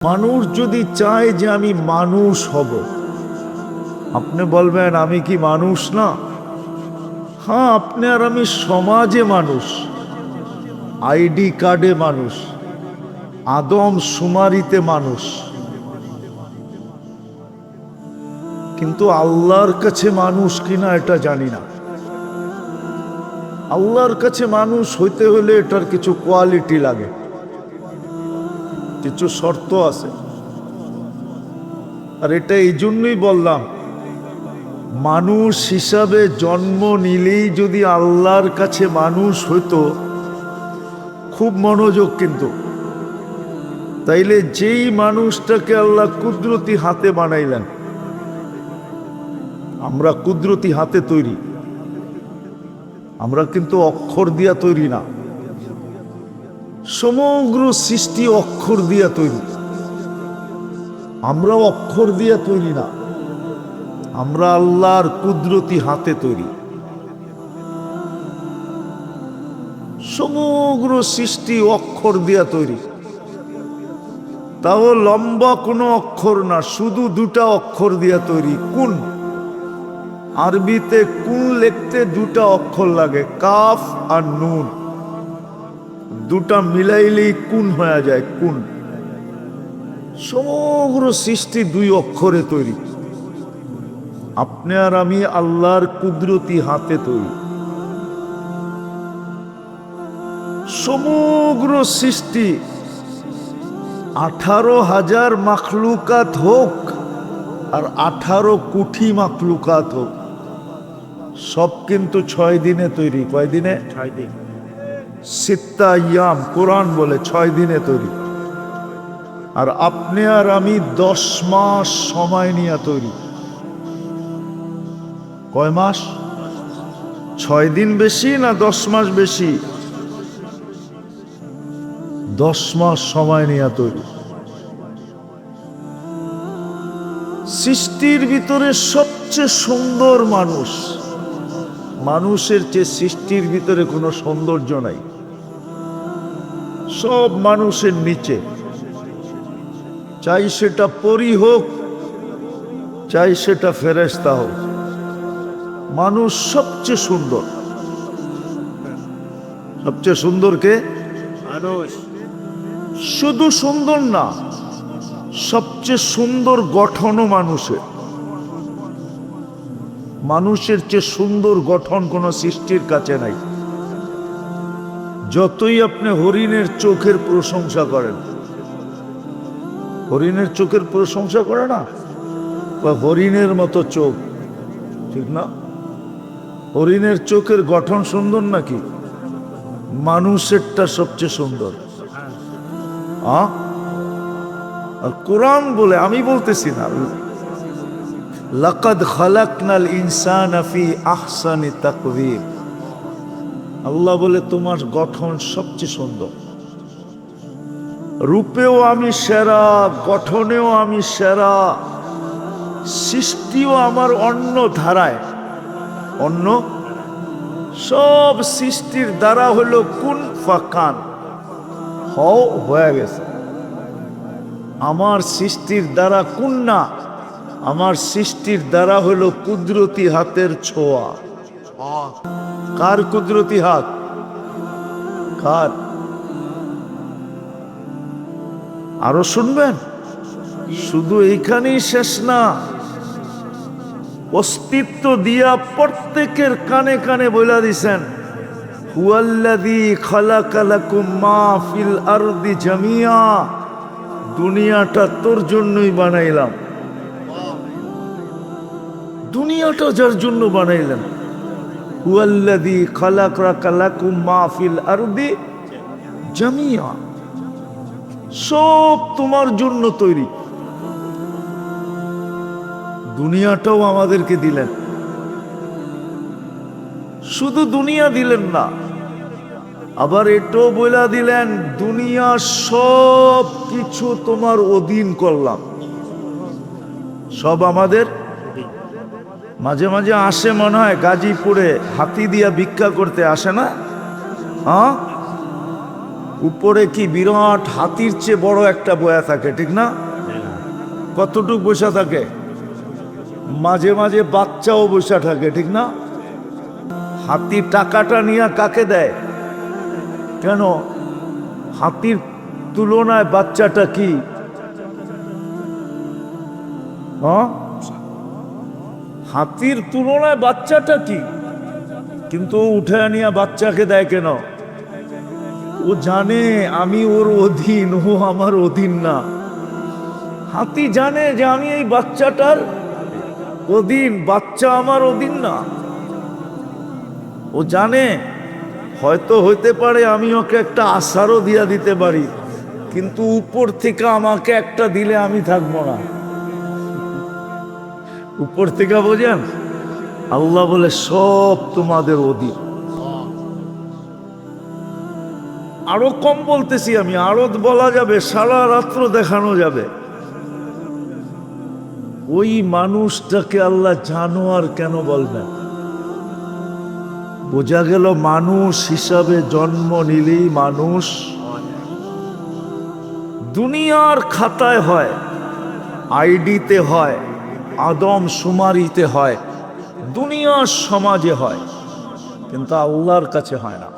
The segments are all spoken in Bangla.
মানুষ যদি চায় যে আমি মানুষ হব, আপনি বলবেন আমি কি মানুষ না? হ্যাঁ, আপনি আর আমি সমাজে মানুষ, আইডি কার্ডে মানুষ, আদম শুমারিতে মানুষ, কিন্তু আল্লাহর কাছে মানুষ কিনা এটা জানি না। আল্লাহর কাছে মানুষ হইতে হলে এটার কিছু কোয়ালিটি লাগে, কিছু শর্ত আছে। আর এটা এই জন্যই বললাম, মানুষ হিসাবে জন্ম নিলেই যদি আল্লাহর কাছে মানুষ হইতো, খুব মনোযোগ কিন্তু, তাইলে যেই মানুষটাকে আল্লাহ কুদরতি হাতে বানাইলেন, আমরা কুদরতি হাতে তৈরি, আমরা কিন্তু অক্ষর দিয়া তৈরি না, সমগ্র সৃষ্টি অক্ষর দিয়া তৈরি। আমরা অক্ষর দিয়া তৈরি না, আমরা আল্লাহর কুদরতি হাতে তৈরি। সমগ্র সৃষ্টি অক্ষর দিয়া তৈরি, তাও লম্বা কোনো অক্ষর না, শুধু দুটা অক্ষর দিয়া তৈরি। কুন, আরবিতে কুন লিখতে দুটা অক্ষর লাগে, কাফ আর নুন, দুটা মিলাইলেই কুন হয়ে যায়, কুন। সমগ্র সৃষ্টি দুই অক্ষরে তৈরি। আপনি আর আমি আল্লাহর কুদরতি হাতে তৈরি। সমগ্র সৃষ্টি 18,000 মাখলুকাত হোক আর 18 কোটি মাখলুকাত হোক, সব কিন্তু 6 দিনে তৈরি। কয় দিনে? 6 দিন। সিত্তা আইয়াম কোরআন বলে 6 দিনে তৈরি। আর আপনি আর আমি 10 মাস সময় নিয়ে তৈরি। কয় মাস? 6 দিন বেশি না 10 মাস বেশি? 10 মাস সময় নিয়ে তৈরি। সৃষ্টির ভিতরে সবচেয়ে সুন্দর মানুষ, মানুষের চেয়ে সৃষ্টির ভিতরে কোনো সৌন্দর্য নাই। সব মানুষের নিচে, চাই সেটা পরী হোক, চাই সেটা ফেরেশতা হোক, মানুষ সবচেয়ে সুন্দর। সবচেয়ে সুন্দর কে? মানুষ। শুধু সুন্দর না, সবচেয়ে সুন্দর গঠনও মানুষের। মানুষের চেয়ে সুন্দর গঠন কোন সৃষ্টির কাছে নাই। যতই আপনি হরিণের চোখের প্রশংসা করেন, হরিণের চোখের প্রশংসা করে না, বা হরিণের মতো চোখ, ঠিক না? হরিণের চোখের গঠন সুন্দর নাকি? মানুষেরটা সবচেয়ে সুন্দর। আর কোরআন বলে, আমি বলতেছি না, লাকাদ খালাকনাল ইনসানা ফি আহসানি তাকওয়িম। আল্লাহ বলে তোমার গঠন সবচেয়ে সুন্দর। রূপেও আমি সেরা, গঠনেও আমি সেরা, সৃষ্টিও আমার অন্য ধারায়, অন্য সব সৃষ্টির দ্বারা হলো কুন ফাকান, হও হয়ে গেছে। আমার সৃষ্টির দ্বারা কুন না, আমার সৃষ্টির দ্বারা হলো কুদরতি হাতের ছোঁয়া। কার কুদরতি হাত? কার? আরো শুনবেন, শুধু এইখানেই শেষ না, অস্তিত্ব দিয়া প্রত্যেকের কানে কানে বইলা দিছেন, হুয়াল্লাযী খালাকা লাকুম মা ফিল আরদি জামিয়া। দুনিয়াটা তোর জন্যই বানাইলাম, দুনিয়াটা যার জন্য বানাইলেন। হুয়াল্লাযী খালাকা লাকুম মা ফিল আরদি জামিয়া, সব তোমার জন্য তৈরি। দুনিয়াটাও আমাদেরকে দিলেন। শুধু দুনিয়া দিলেন না, আবার এটাও বলে দিলেন দুনিয়া সব কিছু তোমার অধীন করলাম। সব আমাদের। মাঝে মাঝে আসে মনে হয় গাজীপুরে হাতি দিয়া ভিক্ষা করতে আসে না? উপরে কি বিরাট হাতির চেয়ে বড় একটা বয়া থাকে, ঠিক না? কতটুক বসা থাকে? মাঝে মাঝে বাচ্চাও বসা থাকে, ঠিক না? হাতি টাকাটা নিয়ে কাকে দেয়? কেন? হাতির তুলনায় বাচ্চাটা কি? হাতির তুলনায় বাচ্চাটা কি? কিন্তু উঠে নিয়ে বাচ্চাকে দেয় কেন? ও জানে আমি ওর অধীন, ও আমার অধীন না। হাতি জানে যে আমি এই বাচ্চাটার অধীন, বাচ্চা আমার অধীন না। ও জানে হয়তো হইতে পারে আমি ওকে একটা আশারও দিয়া দিতে পারি, কিন্তু উপর থেকে আমাকে একটা দিলে আমি থাকবো না। উপর থেকে বোঝেন? আল্লাহ বলে সব তোমাদের অধীন। আরো কম বলতেছি আমি, আরো বলা যাবে, সারা রাত্র দেখানো যাবে। ওই মানুষটাকে আল্লাহ জানোয়ার কেন বলবেন? বোঝা গেল মানুষ হিসাবে জন্ম নিলেই মানুষ দুনিয়ার খাতায় হয়, আইডিতে হয়, আদম শুমারিতে হয়, দুনিয়ার সমাজে হয়, কিন্তু আল্লাহর কাছে হয় না।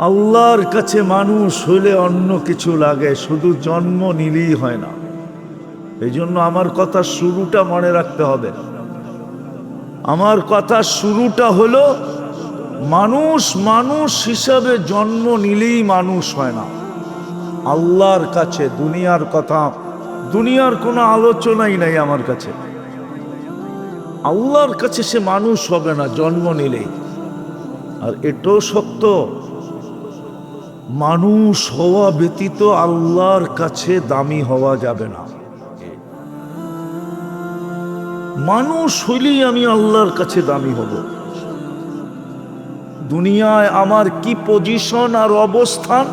আল্লাহর কাছে মানুষ হইলে অন্য কিছু লাগে, শুধু জন্ম নিলেই হয় না। এই জন্য আমার কথা শুরুটা মনে রাখতে হবে। আমার কথা শুরুটা হলো মানুষ মানুষ হিসাবে জন্ম নিলেই মানুষ হয় না। আল্লাহর কাছে দুনিয়ার কথা, দুনিয়ার কোনো আলোচনাই নাই আমার কাছে। আল্লাহর কাছে সে মানুষ হবে না জন্ম নিলেই। আর এটাও সত্য, মানুষ হওয়া ব্যতীত আল্লাহর কাছে দামি হওয়া যাবে না। মানুষ হইলেই আমি আল্লাহর কাছে দামি হব। দুনিয়ায় আমার কি পজিশন আর অবস্থান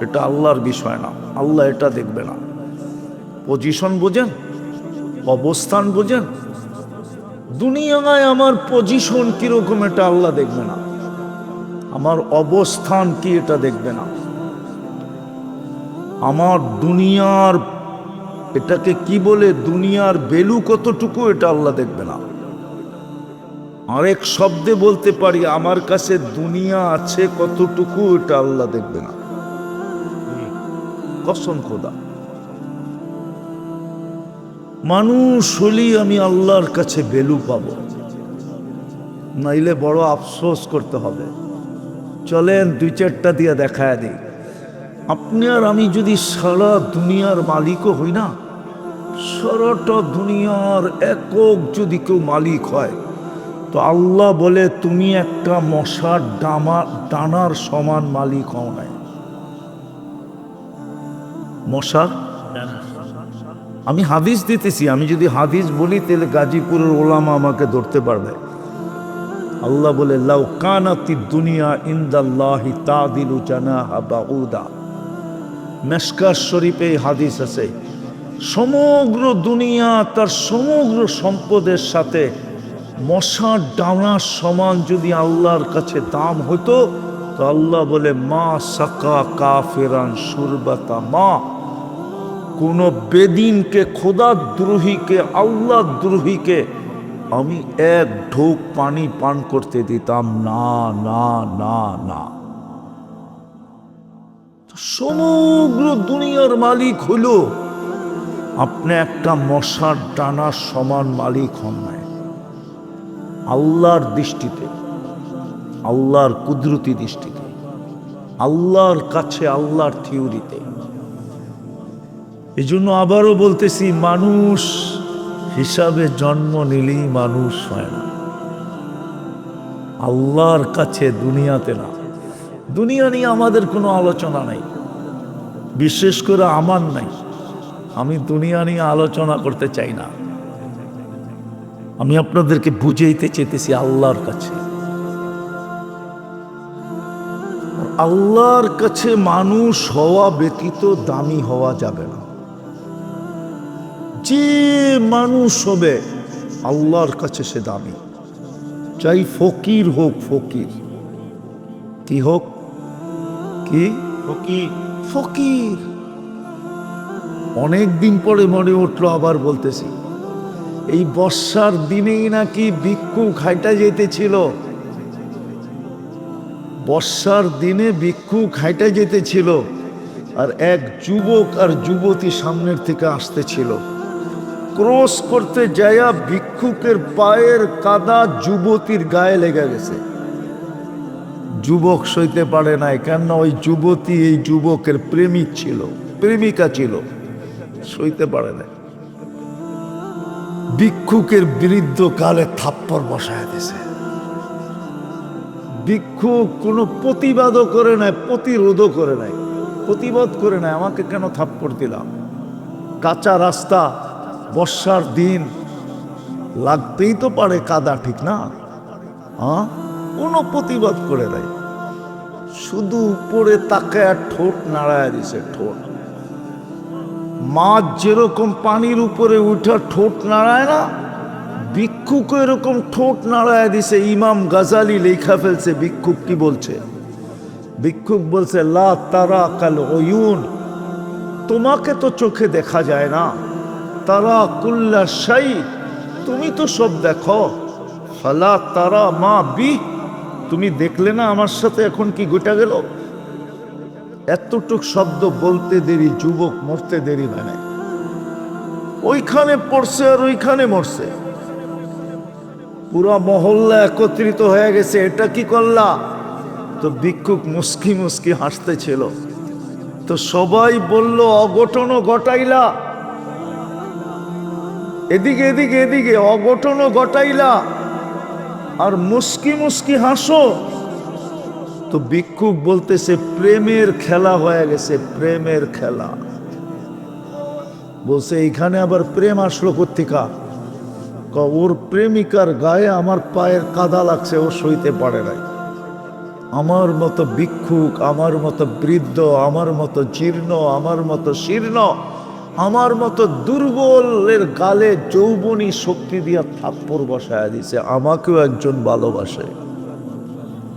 এটা আল্লাহর বিষয় না, আল্লাহ এটা দেখবে না। পজিশন বোঝেন, অবস্থান বোঝেন? দুনিয়ায় আমার পজিশন কিরকম এটা আল্লাহ দেখবে না, আমার অবস্থান কি এটা দেখবে না। আমার দুনিয়ার এটাকে কি বলে, দুনিয়ার ভ্যালু কতটুকু এটা আল্লাহ দেখবে না। আরেক শব্দে বলতে পারি, আমার কাছে দুনিয়া আছে কতটুকু এটা আল্লাহ দেখবে না। কসম খোদা, মানুষ হলেই আমি আল্লাহর কাছে ভ্যালু পাবো, নাইলে বড় আফসোস করতে হবে। চলেন দুই চারটা দিয়ে দেখায় দিই। আপনি আর আমি যদি সারা দুনিয়ার মালিকও হই না, সারাটা দুনিয়ার একক যদি কেউ মালিক হয়, তো আল্লাহ বলে তুমি একটা মশার ডানার সমান মালিক হও নাই। মশার, আমি হাদিস দিতেছি, আমি যদি হাদিস বলি তাহলে গাজীপুরের ওলামা আমাকে ধরতে পারবে। আল্লাহ বলে লাউ কানাতিদ দুনিয়া ইনদাল্লাহি তাদিলু জানাহা বাউদা। মেশকাত শরীফে হাদিস আছে, সমগ্র দুনিয়া তার সমগ্র সম্পদের সাথে মশার ডানার সমান যদি আল্লাহর কাছে দাম হতো, তো আল্লাহ বলে মা সাকা কাফিরান সুরবাতা মা, কোন বেদিনকে, খোদা দ্রোহীকে, আল্লাহ দ্রোহীকে আমি এক ঢোক পানি পান করতে দিতাম না, না, না, না। সমগ্র দুনিয়ার মালিক হইল, আপনি একটা মশার ডানার সমান মালিক হন নাই। আল্লাহর দৃষ্টিতে, আল্লাহর কুদরতি দৃষ্টিতে, আল্লাহর কাছে, আল্লাহর থিওরিতে। এই জন্য আবারও বলতেছি, মানুষ হিসাবে জন্ম নিলেই মানুষ হয় না। আল্লাহর কাছে, দুনিয়াতে না। দুনিয়া নিয়ে আমাদের কোনো আলোচনা নাই, বিশেষ করে আমার নাই। আমি দুনিয়া নিয়ে আলোচনা করতে চাই না। আমি আপনাদেরকে বুঝাইতে চেয়েছি আল্লাহর কাছে। আল্লাহর কাছে মানুষ হওয়া ব্যতীত দামি হওয়া যাবে না। যে মানুষ হবে আল্লাহর কাছে সে দামি, চাই ফকির হোক ফকির, কি হোক? কি ফকির। ফকির। অনেক দিন পরে মনে উঠলো, আবার বলতেছি, এই বর্ষার দিনেই নাকি ভিক্ষু খাইটা যেতেছিল। বর্ষার দিনে ভিক্ষু খাইটা যেতেছিল, আর এক যুবক আর যুবতী সামনের থেকে আসতেছিল। ক্রস করতে যায়া ভিক্ষুকের পায়ের কাদা যুবতীর গায়ে লেগে গেছে। যুবক সইতে পারে নাই, কেননা ওই যুবতী এই যুবকের প্রেমিক ছিল, প্রেমিকা ছিল, সইতে পারে নাই। ভিক্ষুকের বৃদ্ধ কালে থাপ্পড় বসায় দিছে। ভিক্ষুক কোনো প্রতিবাদও করে নাই, প্রতিরোধও করে নাই, প্রতিবাদ করে নাই, আমাকে কেন থাপ্পড় দিলাম? কাঁচা রাস্তা, বর্ষার দিন, লাগতেই তো পারে কাদা, ঠিক না? হ্যাঁ, কোনো প্রতিবাদ করে নাই, শুধু উপরে তাকায় ঠোঁট নাড়ায় দিছে। ঠোঁট, মাছ যেরকম পানির উপরে উঠা ঠোঁট নাড়ায় না, ভিক্ষুক এরকম ঠোঁট নাড়ায় দিছে। ইমাম গাজালি লেখা ফেলছে ভিক্ষুক কি বলছে। ভিক্ষুক বলছে, লা তারা কাল ওয়ুন, তোমাকে তো চোখে দেখা যায় না, তারা কুল্লা শাই, তুমি তো সব দেখো, ফালা তারা মা বি, তুমি দেখলে না আমার সাথে এখন কি ঘটে গেল? এতটুক শব্দ বলতে দেরি, যুবক মরতে দেরি হয় নাই। ওইখানে পড়ছে আর ওইখানে মরছে, পুরা মহল্লা একত্রিত হয়ে গেছে, এটা কি করলা? তো ভিক্ষুক মুস্কি মুস্কি হাসতেছিল। তো সবাই বলল, অঘটনও ঘটাইলা, এদিকে এদিকে এদিকে, অঘটনও ঘটাইলা আর মুস্কি মুস্কি হাসো। তো ভিক্ষুক বলতেছে, প্রেমের খেলা হয়ে গেছে, প্রেমের খেলা। বলছে, এইখানে আবার প্রেম আসলো কোত্থেকা? ওর প্রেমিকার গায়ে আমার পায়ের কাদা লাগছে, ও সইতে পারে নাই। আমার মতো ভিক্ষুক, আমার মতো বৃদ্ধ, আমার মতো জীর্ণ, আমার মতো শীর্ণ, আমার মতো দুর্বলের গালে যৌবনী শক্তি দিয়া থাপ্পড় বসায় দিছে। আমাকেও একজন ভালোবাসে।